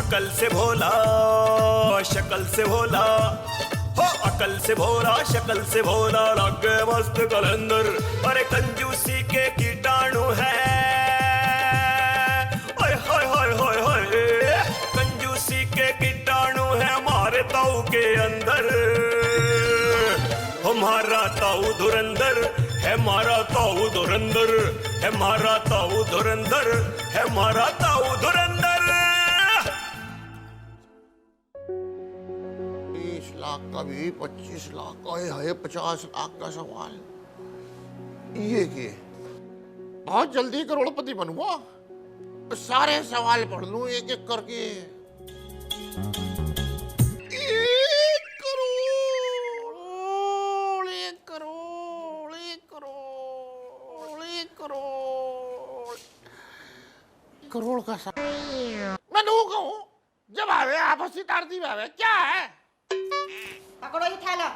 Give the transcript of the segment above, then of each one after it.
अकल से भोला शक्ल से भोला, हो अकल से भोला शक्ल से भोला, लगे मस्त कलंदर। अरे कंजूसी के कीटाणु है, हाय हाय हाय हाय हाय, कंजूसी के कीटाणु है हमारे ताऊ के अंदर। हमारा ताऊ धुरंधर है, हमारा ताऊ धुरंधर है, हमारा ताऊ धुरंधर है, हमारा ताऊ धुरंधर। 20 लाख का भी 25 लाख का है, 50 लाख का सवाल। ये क्या? बहुत जल्दी करोड़पति बनूंगा, सारे सवाल पढ़ लूं एक एक करके। 1 करोड़, 1 करोड़, 1 करोड़, 1 करोड़, करोड़ का सवाल। मैं नू कहूं जब आवे आपस में तारती में क्या है? पकड़ो ये थैला,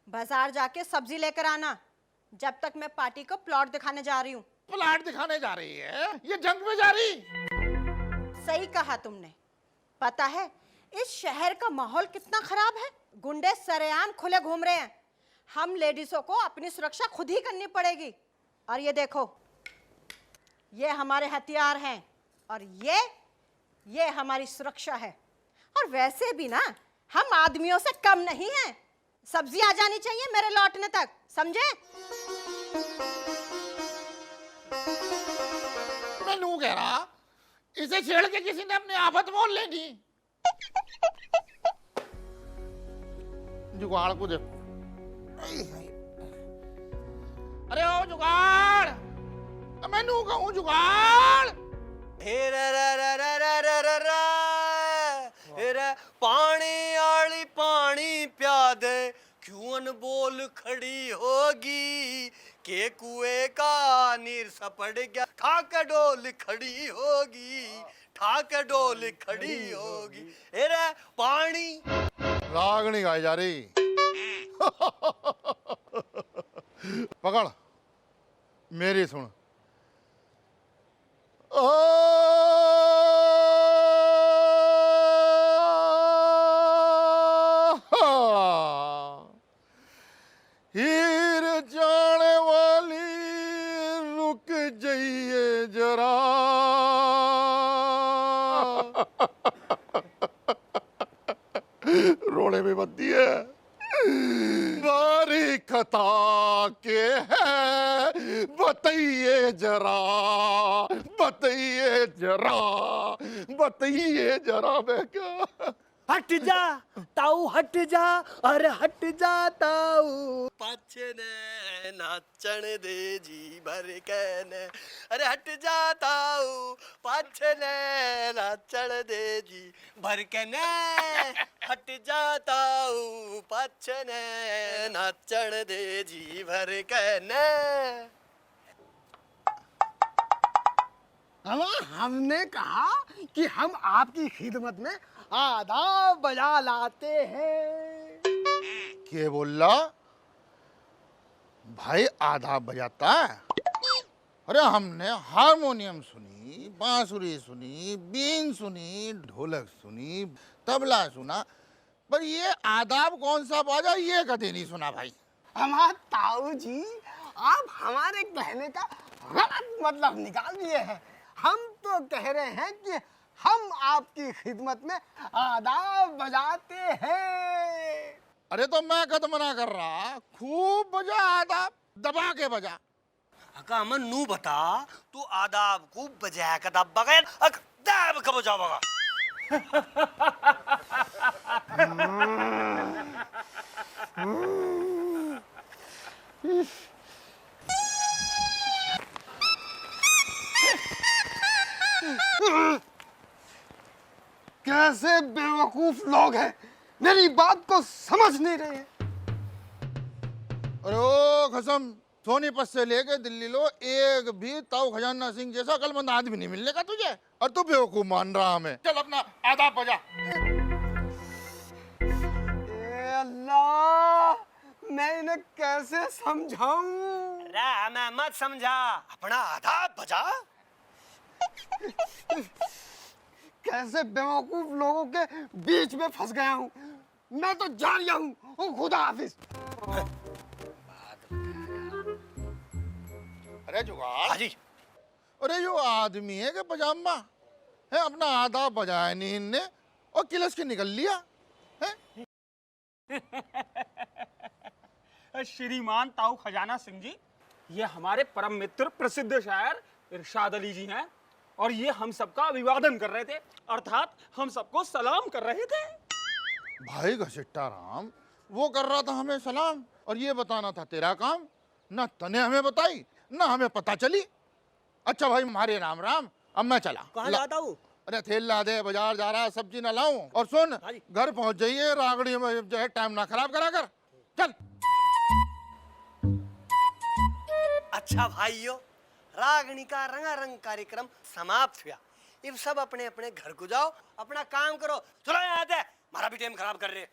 बाजार जाके सब्जी लेकर आना, जब तक मैं पार्टी को प्लॉट दिखाने जा रही हूँ। प्लॉट दिखाने जा रही है? ये जंग में जा रही? सही कहा तुमने। पता है इस शहर का माहौल कितना खराब है, गुंडे सरेआम खुले घूम रहे हैं। हम लेडीजों को अपनी सुरक्षा खुद ही करनी पड़ेगी। और ये देखो, ये हमारे हथियार हैं और ये हमारी सुरक्षा है। और वैसे भी ना हम आदमियों से कम नहीं हैं। सब्जी आ जानी चाहिए मेरे लौटने तक, समझे? मैं नू कह रहा, इसे छेड़ के किसी ने अपनी आफत मोल लेनी। जुगाड़ को देखो। अरे ओ जुगाड़, मैं नू कहूं जुगाड़। पानी आली पानी प्या दे, क्यों अनबोल खड़ी होगी, के कुएं का नीर सपड़ गया, ठाक डोल खड़ी होगी, ठाक डोल खड़ी होगी। एरे पानी रागनी गाई जा रही। पकड़, मेरी सुन। हीर जाने वाली रुक जाइए जरा, रोने में बनती है। बारी खता के है बताइए जरा, बताइए जरा, बताइए जरा। मैं क्या? हट जा ताऊ, हट जा, अरे हट जा ताऊ, पाछे ने नाचन दे जी भर के ने, अरे हट जा ताऊ, पाछे ने नाचन दे जी भर के ने, हट जा ताऊ, पाछे ने नाचन दे जी भर के ने। हमने कहा कि हम आपकी खिदमत में आदाब बजा लाते हैं। क्या बोल रहा भाई? आदाब बजाता है? अरे हमने हारमोनियम सुनी, बांसुरी सुनी, बीन सुनी, ढोलक सुनी, तबला सुना, पर ये आदाब कौन सा बाजा ये कभी नहीं सुना भाई। हमारे ताऊ जी, आप हमारे कहने का गलत मतलब निकाल दिए हैं। हम तो कह रहे हैं कि हम आपकी खिदमत में आदाब बजाते हैं। अरे तो मैं कद मना कर रहा, खूब बजा आदाब, दबा के बजा। अका मन नू बता, तू आदाब को बजाया कदा बगैर अदाब का बजावागा। कैसे बेवकूफ लोग हैं, मेरी बात को समझ नहीं रहे हैं। अरे ओ कसम, सोनीपत से लेके दिल्ली लो, एक भी ताऊ खजाना सिंह जैसा अक्लमंद आदमी नहीं मिलने का तुझे, और तू बेवकूफ मान रहा हमें। चल अपना आदाब बजा। अल्लाह, मैं इन्हें कैसे समझाऊं? मैं मत समझा, अपना आदाब बजा। कैसे बेवकूफ लोगों के बीच में फंस गया हूँ। मैं तो जा रहा हूँ। खुदा हाफिज। अरे जुगाड़, हाँ जी। अरे जो आदमी है कि पजामा है, अपना आधा बजाया नींद ने और किलस के निकल लिया है। श्रीमान ताऊ खजाना सिंह जी, ये हमारे परम मित्र प्रसिद्ध शायर इरशाद अली जी हैं और ये हम सबका अभिवादन कर रहे थे, अर्थात हम सबको सलाम कर रहे थे। भाई घसीटा राम, वो कर रहा था हमें सलाम और ये बताना था तेरा काम। ना तने हमें बताई ना हमें पता चली। अच्छा भाई हमारे राम राम, अब मैं चला। कहाँ जाता हूँ? अरे थैल ला दे, बाजार जा रहा है, सब्जी ना लाऊं। और सुन, हाँ जी। घर पहुंच जाइए, रागड़ी में जो है टाइम ना खराब करा कर। चल। अच्छा भाइयों, रागनी का रंगारंग कार्यक्रम समाप्त हुआ। अब सब अपने अपने घर को जाओ, अपना काम करो। चलो यहाँ से, हमारा भी टाइम खराब कर रहे हैं।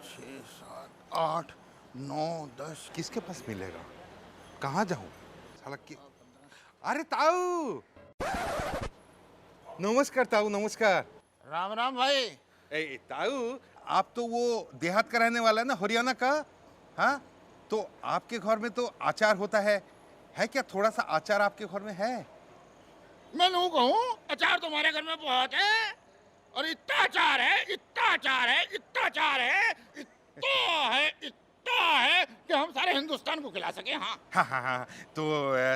छः सात आठ नौ 10। किसके पास मिलेगा? कहाँ जाऊं? साला कि... अरे ताऊ, नमस्कार ताऊ, नमस्कार। राम राम भाई। ताऊ, आप तो वो देहात का रहने वाला है ना, हरियाणा का? हाँ, तो आपके घर में तो अचार होता है क्या? थोड़ा सा अचार आपके घर में है? मैं नू कहूँ, अचार तुम्हारे घर में बहुत है और इतना अचार है, इतना अचार है, इतना अचार है, इतना है कि हम सारे हिंदुस्तान को खिला सके। हाँ हाँ हाँ हाँ। तो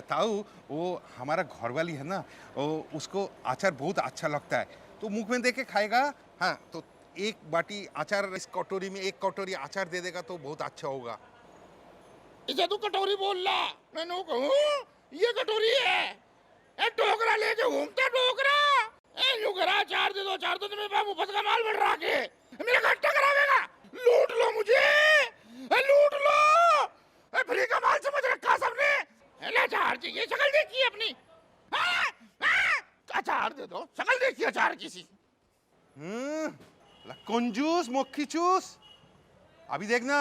ताऊ, वो हमारा घर वाली है ना, वो उसको अचार बहुत अच्छा लगता है, तो मुंह में दे के खाएगा। हाँ, तो एक बाटी अचार इस कटोरी में, एक कटोरी अचार दे देगा तो बहुत अच्छा होगा। इसे तू कटोरी बोल ला। मैं नू कहूँ, ये कटोरी है, ए टोकरा लेके घूमता टोकरा। ए युगरा अचार दे दो, अचार दो, तुम्हें बाबू मुफ्त का माल बढ़ रहा के मेरा घट्टा करावेगा। लूट लो मुझे, लूट लो। फ्री का माल समझ रखा सबने। अचार चाहिए, शक्ल देखिए अपनी। अचार दे दो, शक्ल देखिए अचार किसी। कंजूस मक्खी चूस। अभी देखना,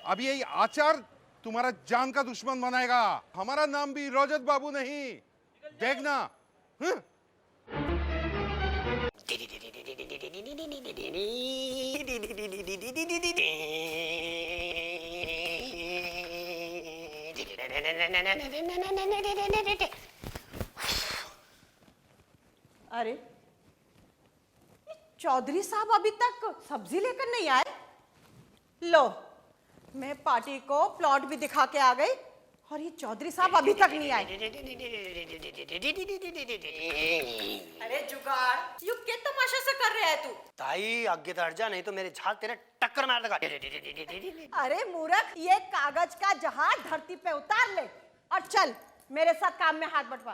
अभी यही आचार तुम्हारा जान का दुश्मन बनाएगा। हमारा नाम भी रजत बाबू नहीं, देखना। अरे चौधरी साहब अभी तक सब्जी लेकर नहीं आए। लो, मैं पार्टी को प्लॉट भी दिखा के आ गई और ये चौधरी साहब अभी तक नहीं आए। अरे जुगाड़, यू क्या तमाशा से कर रहा है तू? ताई आगे तो हट जा, नहीं तो मेरे झाग तेरे टक्कर मार देगा। अरे मूर्ख, ये कागज का जहाज धरती पे उतार ले और चल मेरे साथ काम में हाथ बटवा।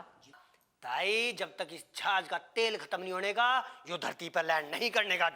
ताई, जब तक इस जहाज का तेल खत्म नहीं होने का, यो धरती पर लैंड नहीं करने का।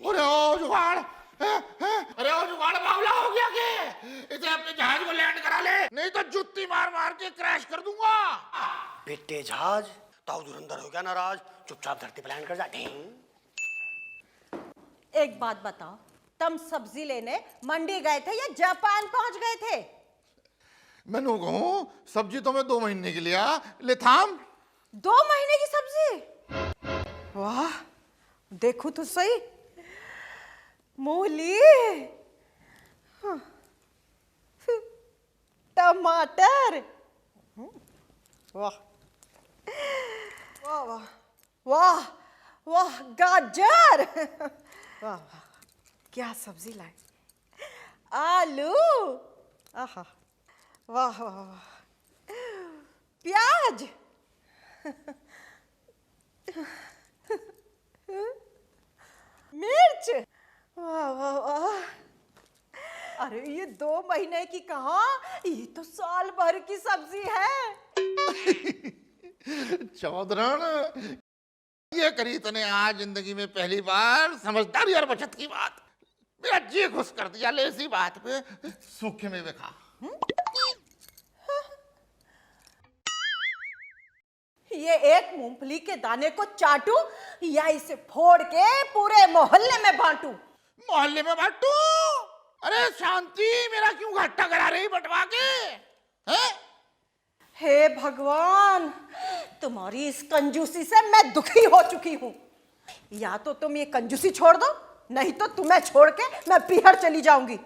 अरे ओ जुगाड़, अरे ओ जुगाड़, बावला हो गया के? इसे अपने जहाज को लैंड करा ले, नहीं तो जुत्ती मार मार के क्रैश कर दूंगा। बेटे जहाज, ताऊ धुरंधर हो गया नाराज, चुपचाप धरती पर लैंड कर जाते हैं। एक बात बताओ, तुम सब्जी लेने मंडी गए थे या जापान पहुंच गए थे? मैंने कहूँ, सब्जी तो मैं 2 महीने के लिए ले थाम। 2 महीने की सब्जी? वाह, देखो तो सही। मूली, टमाटर, वाह वाह वाह वाह वाह गाजर वाह वाह क्या सब्जी लाई, आलू, आहा वाह वाह वाह, प्याज, मिर्च, वाह वाह वाह। अरे ये 2 महीने की कहाँ, ये तो साल भर की सब्जी है। चौधरण, ये करी तने आज जिंदगी में पहली बार समझदारी और बचत की बात। मेरा जी खुश कर दिया ले इसी बात पे। सूखे में खा। ये एक मूंगफली के दाने को चाटू या इसे फोड़ के पूरे मोहल्ले में बांटू? मोहल्ले में बांटू? अरे शांति, मेरा क्यों घाटा करा रही बंटवा के? हैं? हे भगवान, तुम्हारी इस कंजूसी से मैं दुखी हो चुकी हूँ। या तो तुम ये कंजूसी छोड़ दो, नहीं तो तुम्हें छोड़ के मैं पीहर चली जाऊंगी।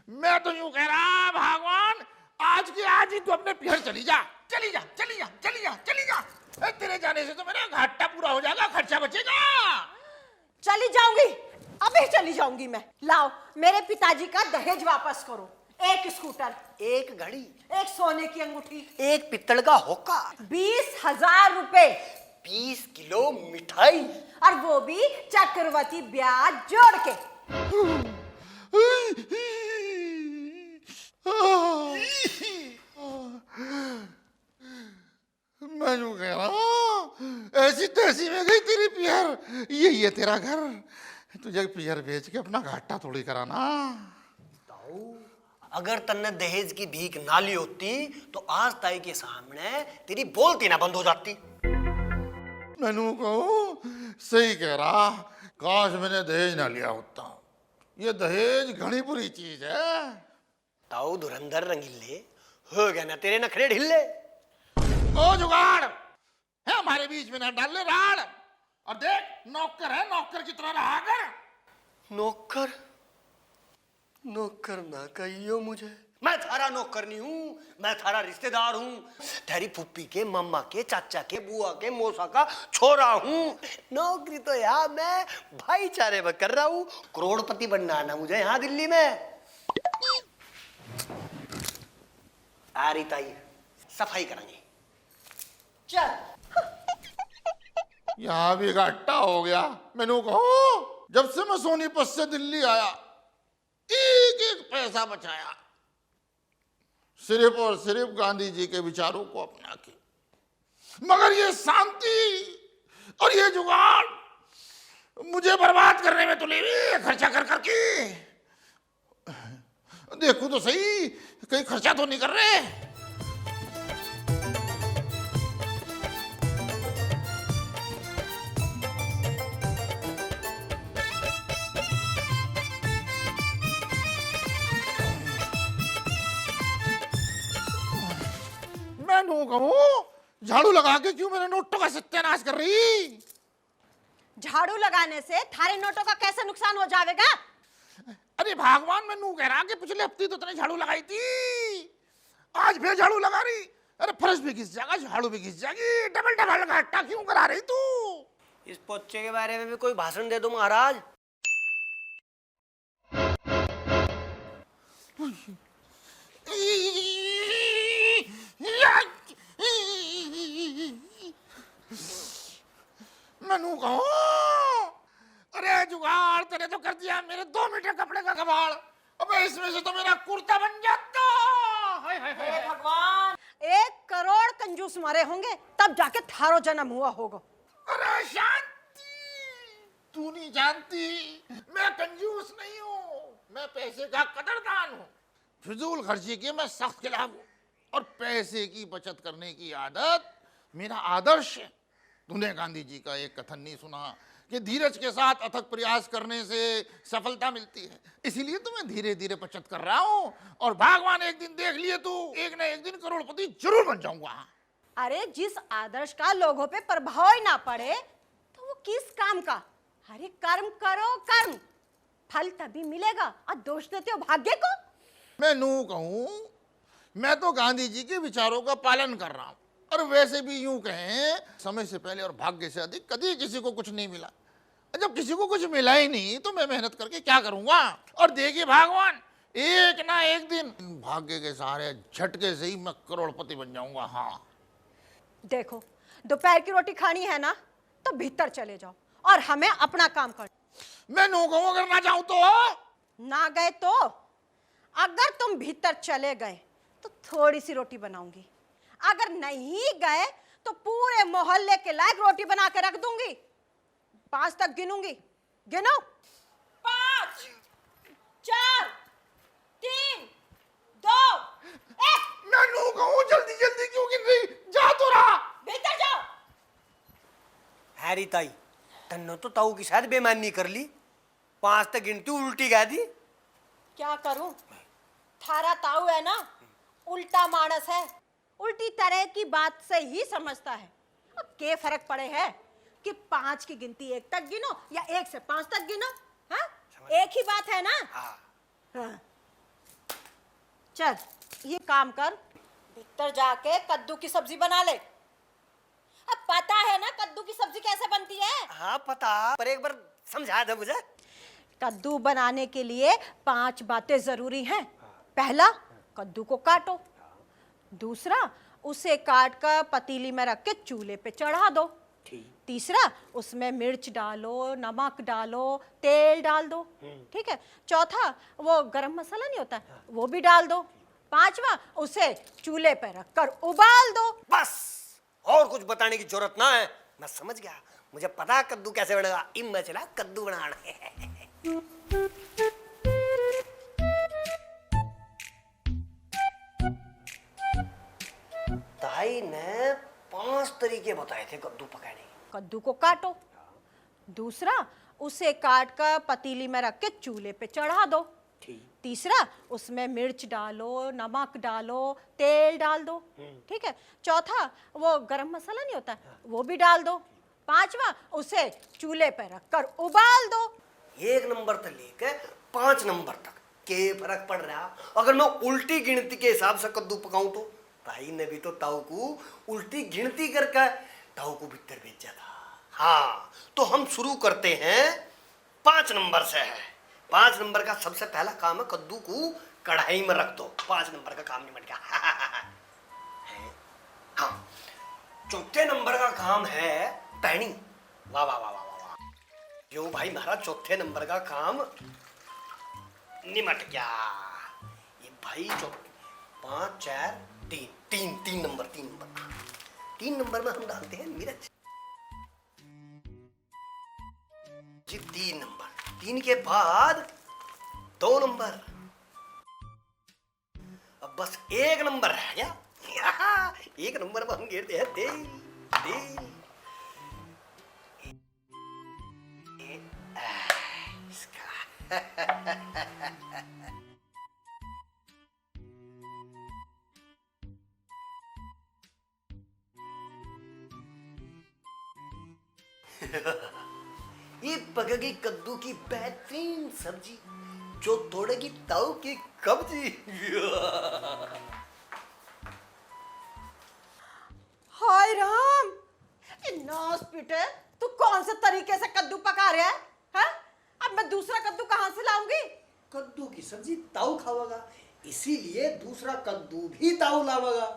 मैं तो यूं कह रहा भगवान, आज के आज ही तू अपने पीहर चली जा, चली जा, चली जा, चली जा, चली जा। तेरे जाने से तो मेरा घाटा पूरा हो जाएगा, खर्चा बचेगा। चली जाऊंगी, अभी चली जाऊंगी मैं। लाओ मेरे पिताजी का दहेज वापस करो। 1 स्कूटर, 1 घड़ी, 1 सोने की अंगूठी, 1 पित्तल का होका, 20,000 रुपए, 20 किलो मिठाई, और वो भी चक्रवृद्धि ब्याज जोड़ के। मैं यूं कह रहा हूं, ऐसी तैसी में गई तेरी पीहर। ये तेरा घर, तुझे पीहर बेच के अपना घाटा थोड़ी कराना। अगर तन्ने दहेज की भीख ना ली होती तो आज ताई के सामने तेरी बोलती ना बंद हो जाती। मैनू कहूं, सही कह रहा, काश मैंने दहेज ना लिया होता। ये दहेज घनी बुरी चीज है। ताऊ धुरंधर रंगीले हो गया ना तेरे नखरे ढिल्ले। ओ जुगाड़ है, हमारे बीच में ना डाल ले राड़। और देख, नौकर है, नौकर की तरह रहा कर। नौकर? नौकर ना कहियो मुझे, मैं थारा नौकर नहीं हूँ, मैं थारा रिश्तेदार हूँ। तेरी फुप्पी के, मम्मा के, चाचा के, बुआ के, मौसा का छोरा हूँ। नौकरी तो यहाँ मैं भाईचारे में कर रहा हूँ, करोड़पति बनना आना मुझे यहाँ दिल्ली में। आ रही ताई, सफाई करेंगे। चल। यहाँ भी घाटा हो गया। मैनू कहो, जब से मैं सोनीपत से दिल्ली आया, एक एक पैसा बचाया, सिर्फ और सिर्फ गांधी जी के विचारों को अपना के। मगर ये शांति और ये जुगाड़ मुझे बर्बाद करने में तुले हुए, खर्चा कर करके। देखो तो सही, कहीं खर्चा तो नहीं कर रहे। मैं कहूं, झाड़ू लगा के क्यों मेरे नोटों का सत्यानाश कर रही? झाड़ू लगाने से थारे नोटों का कैसे नुकसान हो जाएगा? अरे भगवान, मैं नू कह रहा कि पिछले हफ्ते तो तूने झाड़ू लगाई थी, आज फिर झाड़ू लगा रही। अरे फर्श भी घिस जाएगा, झाड़ू भी घिस जाएगी, डबल डबल घाटा क्यों करा रही तू? इस पोचे के बारे में भी कोई भाषण दे दो महाराज। मैनू कहूं, अरे जुगाड़, तेरे तो कर दिया मेरे 2 मीटर कपड़े का कबाड़। अबे इसमें से तो मेरा कुर्ता बन जाता। हाय हाय हाय भगवान, 1 करोड़ कंजूस मारे होंगे तब जाके थारो जन्म हुआ होगा। अरे शांति, तू नहीं जानती, मैं कंजूस नहीं हूँ, मैं पैसे का कदरदान हूँ। फिजूल खर्ची के मैं सख्त खिलाफ हूँ, और पैसे की बचत करने की आदत मेरा आदर्श है। तूने गांधी जी का एक कथन नहीं सुना कि धीरज के साथ अथक प्रयास करने से सफलता मिलती है? इसीलिए तो मैं धीरे धीरे बचत कर रहा हूँ, और भगवान एक दिन देख लिए तू, एक ना एक दिन करोड़पति जरूर बन जाऊंगा। अरे जिस आदर्श का लोगों पे प्रभाव ही ना पड़े तो वो किस काम का? अरे कर्म करो, कर्म, फल तभी मिलेगा, और दोष देते हो भाग्य को। मैं नू कहूं, मैं तो गांधी जी के विचारों का पालन कर रहा हूं, और वैसे भी यूं कहें, समय से पहले और भाग्य से अधिक कभी किसी को कुछ नहीं मिला। जब किसी को कुछ मिला ही नहीं तो मैं मेहनत करके क्या करूंगा। और देखिए भगवान, एक ना एक दिन भाग्य के सहारे झटके से ही मैं करोड़पति बन जाऊंगा। हाँ देखो, दोपहर की रोटी खानी है ना तो भीतर चले जाओ और हमें अपना काम कर। मैं नौकरों करना चाहूं तो ना गए तो, अगर तुम भीतर चले गए तो थोड़ी सी रोटी बनाऊंगी, अगर नहीं गए तो पूरे मोहल्ले के लायक रोटी बना के रख दूंगी। 5 तक गिनूंगी, गिनो। 5 4 3 2 1। मैं नौकरों जल्दी जल्दी क्यों गिन रही, जा तो रहा। भीतर जाओ। हैरी ताई, तन्नो तो ताऊ की शायद बेईमानी कर ली। 5 तक गिनती उल्टी गा दी। क्या करूं, थारा ताऊ है ना, उल्टा मानस है, उल्टी तरह की बात से ही समझता है। अब क्या फर्क पड़े है कि 5 की गिनती 1 तक गिनो या 1 से 5 तक गिनो, हाँ? एक ही बात है ना। हाँ। चल ये काम कर, भीतर जाके कद्दू की सब्जी बना ले। अब पता है ना कद्दू की सब्जी कैसे बनती है? हाँ पता, पर एक बार समझा दे मुझे। कद्दू बनाने के लिए 5 बातें जरूरी हैं। पहला, कद्दू को काटो। दूसरा, उसे काट कर पतीली में रख के चूल्हे पे चढ़ा दो। तीसरा, उसमें मिर्च डालो, नमक डालो, तेल डाल दो। ठीक है। चौथा, वो गरम मसाला नहीं होता, वो भी डाल दो। 5वां, उसे चूल्हे पे रखकर उबाल दो। बस, और कुछ बताने की जरूरत ना है, मैं समझ गया। मुझे पता कद्दू कैसे बनेगा। इम मैं चला कद्दू बनाने। ताई ने 5 तरीके बताए थे कद्दू पकाने के। कद्दू को काटो। दूसरा, उसे काट कर पतीली में रख के चूल्हे पे चढ़ा दो। तीसरा, उसमें मिर्च डालो, नमक डालो, तेल डाल दो। ठीक है। चौथा, वो गरम मसाला नहीं होता, वो भी डाल दो। 5वां, उसे चूल्हे पे रखकर उबाल दो। 1 नंबर से लेकर 5 नंबर तक के फर्क पड़ रहा। अगर मैं उल्टी गिनती के हिसाब से कद्दू पकाऊं तो भाई ने भी तो ताऊ को उल्टी गिनती करके ताऊ को भीतर भेजा था। हाँ, तो हम शुरू करते हैं 5 नंबर से है। 5 नंबर का सबसे पहला काम है कद्दू को कढ़ाई में रख दो। 5 नंबर का काम निपट गया। हाँ, चौथे नंबर का काम है पैनी। वाह वाह वाह वाह वाह, क्यों भाई महाराज, चौथे नंबर का काम निमट गया। ये भाई 5 4 3 नंबर 3 नंबर में हम डालते हैं मिर्च जी। 3 नंबर, 3 के बाद 2 नंबर, अब बस 1 नंबर रह गया। 1 नंबर में हम गिरते हैं तेल। तेल ये पकेगी कद्दू की बेहतरीन सब्जी जो तोड़ेगी ताऊ की कब्जी। हाय राम, हॉस्पिटल तू कौन से तरीके से कद्दू पका रहा है? हाँ? अब मैं दूसरा कद्दू कहां से लाऊंगी? कद्दू की सब्जी ताऊ खावेगा, इसीलिए दूसरा कद्दू भी ताऊ लावेगा।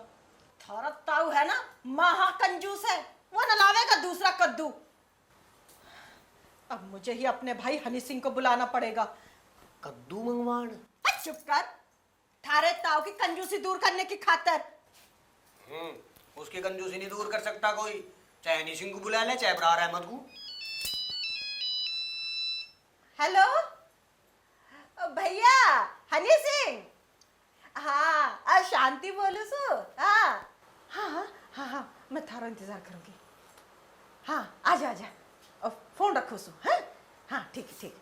थारा ताऊ है ना, महाकंजूस है, वो न लावेगा दूसरा कद्दू। अब मुझे ही अपने भाई हनी सिंह को बुलाना पड़ेगा। कद्दू मंगवान। चुप कर, थारे ताऊ की कंजूसी दूर करने की खातिर। उसकी कंजूसी नहीं दूर कर सकता कोई, चाहे हनी सिंह को बुला ले चाहे इब्रार अहमद को। हेलो भैया, हनी सिंह। हाँ, शांति बोलू सो। हाँ हाँ हाँ हाँ हाँ, मैं थारा इंतजार करूंगी। हाँ, आजा आजा, और फोन रखो सो। हाँ हाँ, ठीक है ठीक।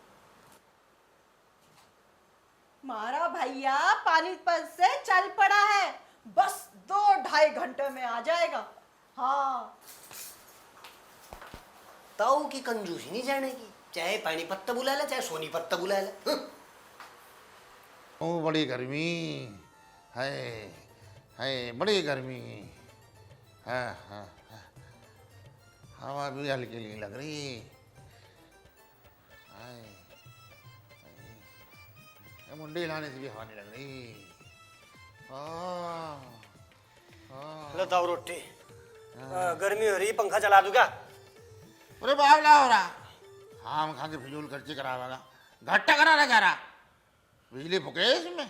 मारा भैया पानीपत से चल पड़ा है, बस 2-2.5 घंटे में आ जाएगा। हाँ, ताऊ की कंजूसी नहीं जाने की, चाहे पानीपत बुला ले चाहे सोनीपत बुला ले। ओ बड़ी गर्मी है, बड़ी गर्मी हाँ हाँ हाँ। हवा भी हल्की नहीं लग रही। हाय, हाय। मुंडी हिलाने से भी हवा नहीं लग रही। लो ताऊ रोटी। गर्मी हो रही, पंखा चला दूं क्या? अरे बावला हो रहा, हम खा के फिजूल खर्ची करावेगा, घट्टा कराना चाह रहा, बिजली फुके इसमें,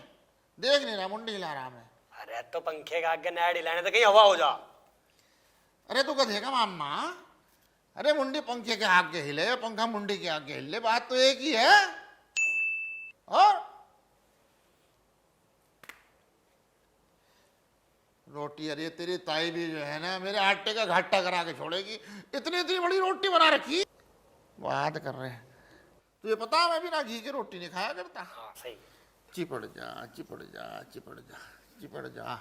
देख नहीं रहा, मुंडी हिला रहा मैं। अरे तो पंखे का आगे नया हिलाने तो कहीं हवा हो जा। अरे तू कहेगा मामा, अरे मुंडी पंखे के आगे हिले, पंखा मुंडी के आगे हिले, बात तो एक ही है। और रोटी, अरे तेरी ताई भी जो है ना मेरे आटे का घाटा करा के छोड़ेगी, इतनी इतनी बड़ी रोटी बना रखी। बात कर रहे हैं, तुझे पता है मैं भी ना घी की रोटी नहीं खाया करता। हाँ सही। चिपड़ जा चिपड़ जा चिपड़ जा चिपड़ जा,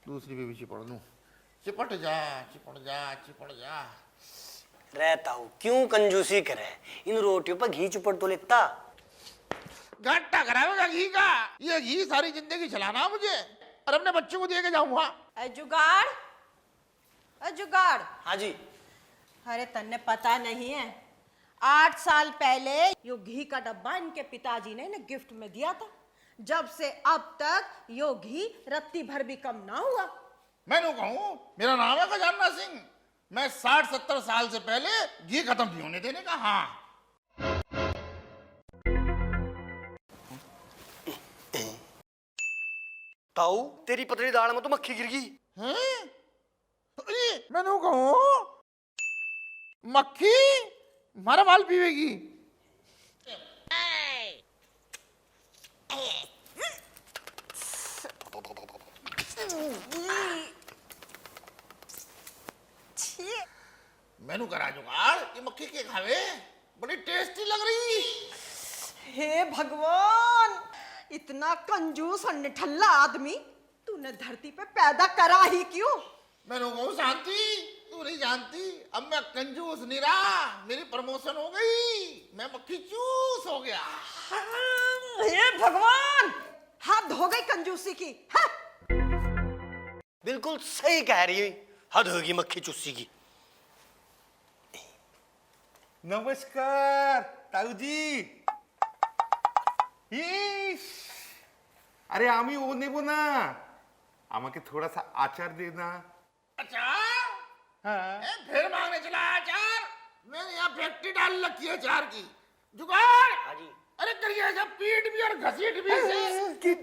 दूसरी भी चिपड़ दूं, चिपट जा चिपड़ जा चिपड़ जा। रहता हूँ, क्यों कंजूसी करे, इन रोटियों पर घी चुपड़ तो लेता। घाटा करावेगा घी का, ये घी सारी जिंदगी चलाना मुझे, और अपने बच्चों को दे के जाऊंगा। जुगाड़, जुगाड़। हाँ जी। अरे तन्ने पता नहीं है, 8 साल पहले यो घी का डब्बा इनके पिताजी ने इन्हें गिफ्ट में दिया था। जब से अब तक यो घी रत्ती भर भी कम ना हुआ। मैंने कहूं, मेरा नाम है खजाना सिंह, मैं 60-70 साल से पहले घी खत्म नहीं होने देने का। हाँ ताऊ, तेरी पतली दाल में तो मक्खी गिर गई। हैं? अरे मैंने कहूं, मक्खी मारा माल पीवेगी। मैनू करा जुगाड़ कि मक्खी के खावे, बड़ी टेस्टी लग रही। हे भगवान, इतना कंजूस और निठल्ला आदमी तूने धरती पे पैदा करा ही क्यों? मैंने कहूं शांति, तू नहीं जानती, अब मैं कंजूस नहीं रहा, मेरी प्रमोशन हो गई, मैं मक्खी चूस हो गया। हे भगवान, हाथ धो गई कंजूसी की। हाँ? बिल्कुल सही कह रही है, हद होगी मक्खी चुस्सी की। नमस्कार ताऊ जी। इस, अरे आमी वो नेबो ना, আমাকে थोड़ा सा आचार देना। अचार? हाँ। फिर मांगने चला अचार? मैंने यहाँ फैक्ट्री डाल रखी है अचार की। जुगाड़? हाँ जी। अरे करिए ऐसा पीट भी और घसीट भी से।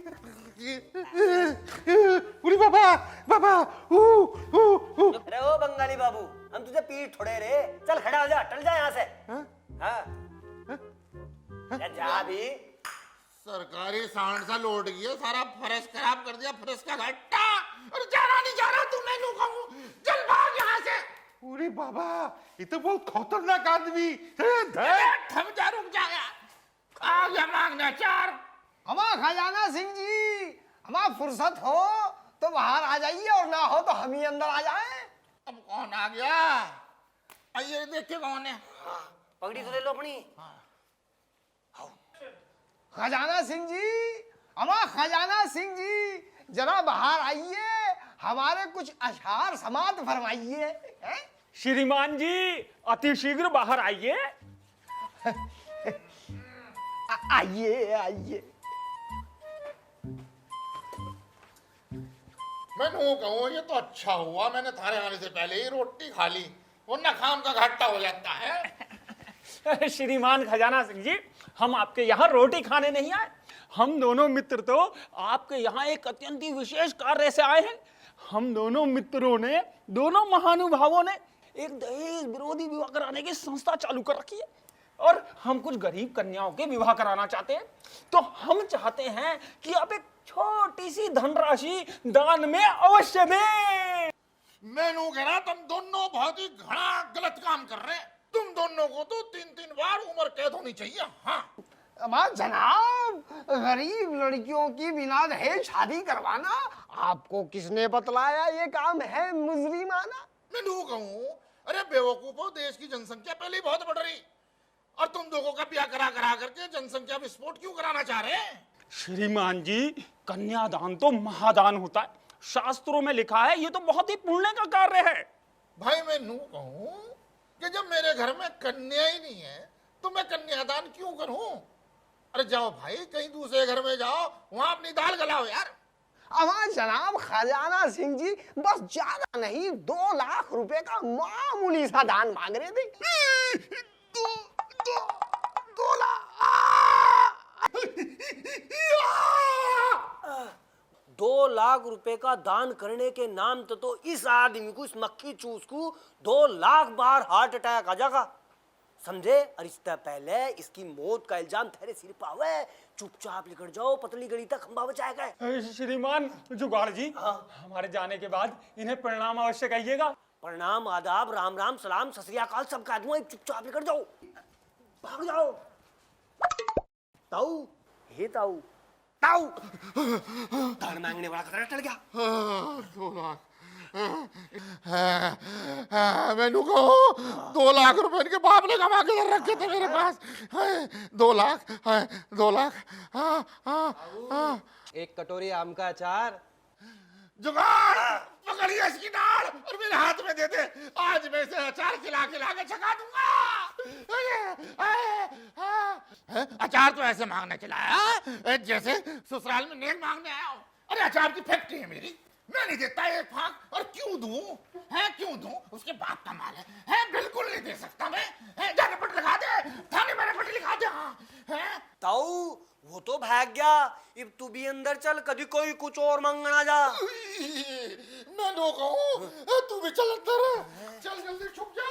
उरी बाबा बाबा अरे ओ बंगाली बाबू, हम तुझे पीठ थोड़े रे, चल खड़ा हो जा, टल जा यहाँ से। हाँ? जा भी। सरकारी सांड सा लौट गया, सारा फरस खराब कर दिया, फरस का घट्टा। और जाना नहीं जा रहा तू, मैं नु कहूँ, चल भाग यहाँ से। उरी बाबा, ये तो बहुत खतरनाक आदमी। थम जा, रुक जा यार, आ गया मांगने अचार। हमारा खजाना सिंह जी, हमारा फुर्सत हो तो बाहर आ जाइए, और ना हो तो हम ही अंदर आ जाएं। अब कौन आ गया? आइए देखिए कौन है। पगड़ी तो ले लो अपनी। खजाना सिंह जी, हमारा खजाना सिंह जी, जरा बाहर आइए, हमारे कुछ अशआर समात फरमाइए। हैं? श्रीमान जी अति शीघ्र बाहर आइए। आइए आइए। मैं नु कहूँ, ये तो अच्छा हुआ मैंने थारे आने से पहले ही रोटी खा ली, वरना खाम का घाटा हो जाता है। श्रीमान खजाना सिंह जी, हम आपके यहाँ रोटी खाने नहीं आए, हम दोनों मित्र तो आपके यहाँ एक अत्यंत ही विशेष कार्य से आए हैं। हम दोनों मित्रों ने, दोनों महानुभावों ने एक दहेज विरोधी विवाह कराने की संस्था चालू कर रखी है, और हम कुछ गरीब कन्याओं के विवाह कराना चाहते हैं। तो हम चाहते हैं कि आप एक छोटी सी धनराशि दान में अवश्य दें। मैं नु कह रहा, तुम दोनों बहुत ही घना गलत काम कर रहे हैं। तुम दोनों को तो 3-3 बार उम्र कैद होनी चाहिए। हाँ हमारा जनाब, गरीब लड़कियों की बिना दहेज शादी करवाना आपको किसने बतलाया ये काम है मुजरिमाना? मैं नु कहूँ, अरे बेवकूफों, देश की जनसंख्या पहले ही बहुत बढ़ रही, और तुम दोनों का ब्याह करा करा करके जनसंख्या विस्फोट क्यों कराना चाह रहे हैं? श्रीमान जी, कन्यादान तो महादान होता है, शास्त्रों में लिखा है, ये तो बहुत ही पुण्य का कार्य है। भाई मैं नू कहूं कि जब मेरे घर में कन्या ही नहीं है तो मैं कन्यादान क्यों करूं? अरे जाओ भाई, कहीं दूसरे घर में जाओ, वहां अपनी दाल गलाओ यार। हमारे जनाब खजाना सिंह जी बस ज्यादा नहीं 2 लाख रुपए का मामूली सा दान मांग रहे थे। 2 लाख 2 लाख रुपए का दान करने के नाम तो इस आदमी को, इस मक्खी चूस को 2 लाख बार हार्ट अटैक आ जाएगा, समझे? और इससे पहले इसकी मौत का इल्जाम तेरे सिर पर आवे, चुपचाप निकल जाओ, पतली गली तक खंबा बचाएगा। श्रीमान जुगाड़ जी, हमारे जाने के बाद इन्हें प्रणाम अवश्य कहिएगा। प्रणाम, आदाब, राम राम, सलाम, सत श्री अकाल सब कह दूंगा, चुपचाप निकल जाओ, भाग जाओ। ताऊ, हे ताऊ, ताऊ, दान मांगने वाला खतरा टल गया। 2 लाख मैनू कहो 2 लाख रुपए इनके बाप ने कमा के रखे थे मेरे पास। 2 लाख 2 लाख। एक कटोरी आम का अचार। जुगाड़ पकड़िए इसकी डाल और मेरे हाथ में दे दे, आज मैं इसे अचार खिला खिला के छका दूंगा। अचार तो ऐसे मांगने चला आया जैसे ससुराल में नेक मांगने आया हूं। अरे अचार की फैक्ट्री है मेरी, मैं नहीं देता एक फाक, और क्यों दूं? है क्यों दूं? उसके बाप का माल है बिल्कुल नहीं दे सकता मैं। जा रिपोर्ट लिखा दे, थाने में रिपोर्ट लिखा दे। हाँ है ताऊ, वो तो भाग गया, अब तू भी अंदर चल, कभी कोई कुछ और मांगना जा। मैं नो कहूं तू भी चल अंदर, चल जल्दी छुप जा।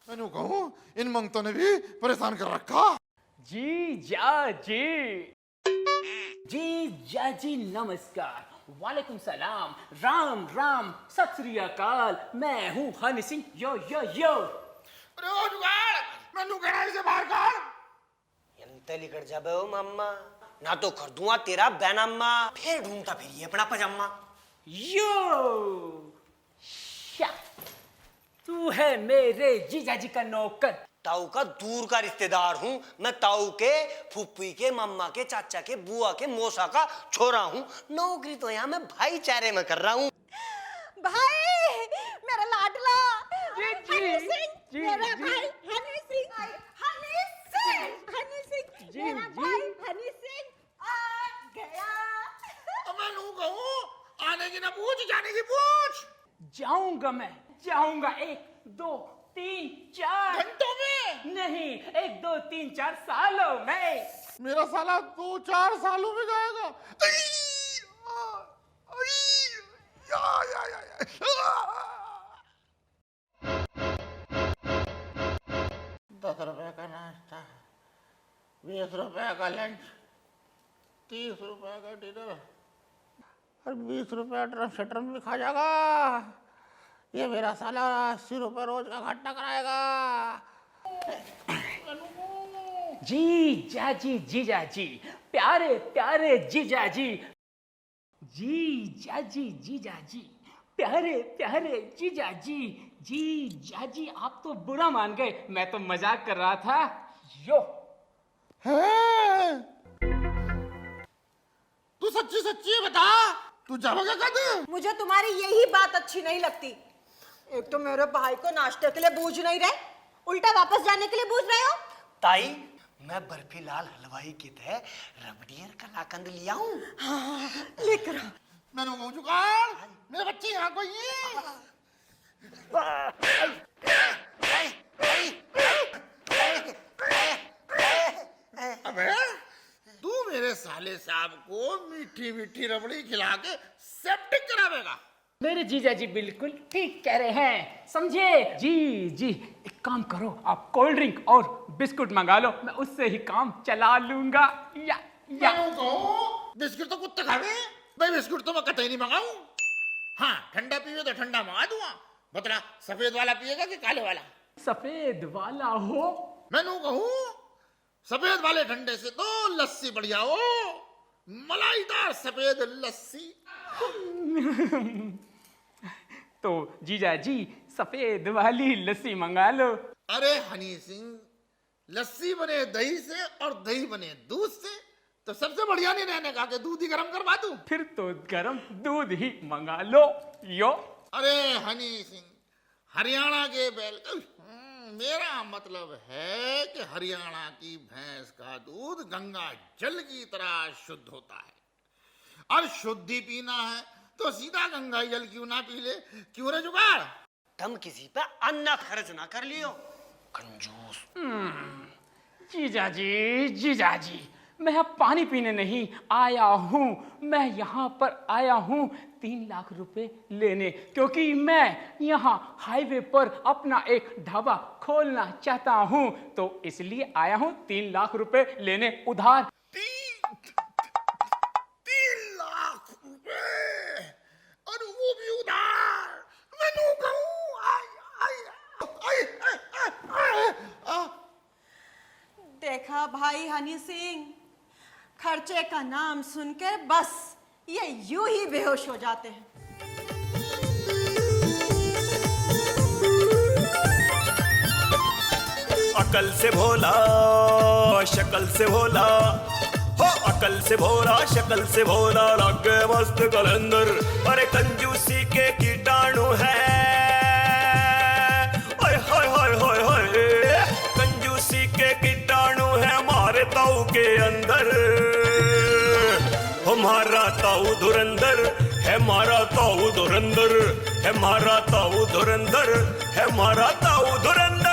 मैं नो कहूं इन मंगतों ने भी परेशान कर रखा। जी जाजी नमस्कार, वालेकुम सलाम, राम राम, सत श्री अकाल, मैं हूँ हनी सिंह, यो यो यो। अरे ओ जुगाड़, मैनू कहना इसे बाहर कर। यंते लिकड़ जाबे ओ मम्मा, ना तो कर दूंगा तेरा बैनामा, फिर ढूंढता फिर अपना पजामा। यो शा, तू है मेरे जीजाजी का नौकर। ताऊ का दूर का रिश्तेदार हूँ मैं, ताऊ के फूफी के, मम्मा के, चाचा के, बुआ के, मौसा का छोरा हूँ। नौकरी तो यहाँ मैं भाईचारे में कर रहा हूँ। भाई मेरा लाडला हनी सिंह, जी, मेरा जी। भाई हनी सिंह, हनी सिंह, मेरा भाई हनी सिंह आ गया। मैं नू कहूं आने की ना पूछ, जाने की पूछ। जाऊंगा मैं, जाऊंगा 1 2 3 4 घंटों में नहीं, 1 2 3 4 सालों में। मेरा साला 2-4 सालों में जाएगा। 10 रुपए का नाश्ता, 20 रुपए का लंच, 30 रुपए का डिनर और 20 रुपए ड्रम शटर में भी खा जाएगा। ये मेरा साला 80 रुपए रोज का घाटा कराएगा। जीजाजी, प्यारे प्यारे जीजाजी, जीजाजी, प्यारे प्यारे जीजाजी, आप तो बुरा मान गए, मैं तो मजाक कर रहा था। यो तू सच्ची सच्ची बता, तू जाओगे कद? मुझे तुम्हारी यही बात अच्छी नहीं लगती। एक तो मेरे भाई को नाश्ते के लिए बूझ नहीं रहे, उल्टा वापस जाने के लिए बूझ रहे हो। ताई, मैं बर्फी लाल हलवाई की तरह रबड़ियर कलाकंद लिया हूँ। लेकर आओ। मैंने कहूँ जुगाड़, मेरे बच्चे यहाँ कोई है? अबे तू मेरे साले साहब को मीठी मीठी रबड़ी खिला के सेप्टिक करावेगा? मेरे जीजाजी बिल्कुल ठीक कह रहे हैं, समझे? जी, एक काम करो, आप कोल्ड ड्रिंक और बिस्कुट मंगा लो, मैं उससे ही काम चला लूंगा। या मैं कहूँ बिस्कुट तो कुत्ते खावे, भाई बिस्कुट तो मैं कतई नहीं मंगाऊं। हाँ ठंडा पीवे तो ठंडा मंगा दूंगा। बतला सफेद वाला पिएगा कि काले वाला? सफेद वाला हो। मैनू कहूँ सफेद वाले ठंडे से तो लस्सी बढ़िया हो, मलाईदार सफेद लस्सी। तो जीजाजी सफेद वाली लस्सी मंगा लो। अरे हनी सिंह, लस्सी बने दही से और दही बने दूध से, तो सबसे बढ़िया नहीं रहने का कि दूध ही गर्म करवा दूं। फिर तो गरम दूध ही मंगा लो यो। अरे हनी सिंह, हरियाणा के बैल, मेरा मतलब है कि हरियाणा की भैंस का दूध गंगा जल की तरह शुद्ध होता है और शुद्धि पीना है तो सीधा गंगा जल क्यों ना पी ले। क्यों रे जुगाड़? तुम किसी पे अन्ना खर्च ना कर लियो कंजूस। जीजाजी, मैं अब पानी पीने नहीं आया हूँ, मैं यहाँ पर आया हूँ 3 लाख रुपए लेने, क्योंकि मैं यहाँ हाईवे पर अपना एक ढाबा खोलना चाहता हूँ, तो इसलिए आया हूँ 3 लाख रुपए लेने उधार। 3 लाख रुपए और वो भी उधार। मैनू कहूँ देखा भाई हनी सिंह, खर्चे का नाम सुनकर बस ये यूं ही बेहोश हो जाते हैं। अकल से भोला शक्ल से भोला, हो अकल से भोला शक्ल से भोला, लगे मस्त कलंदर। अरे कंजूसी के कीटाणु है, ओए होए होए होए होए, कंजूसी के कीटाणु है हमारे ताऊ के अंदर। हमारा ताऊ धुरंधर है, हमारा ताऊ धुरंधर है, हमारा ताऊ धुरंधर है, हमारा ताऊ धुरंधर।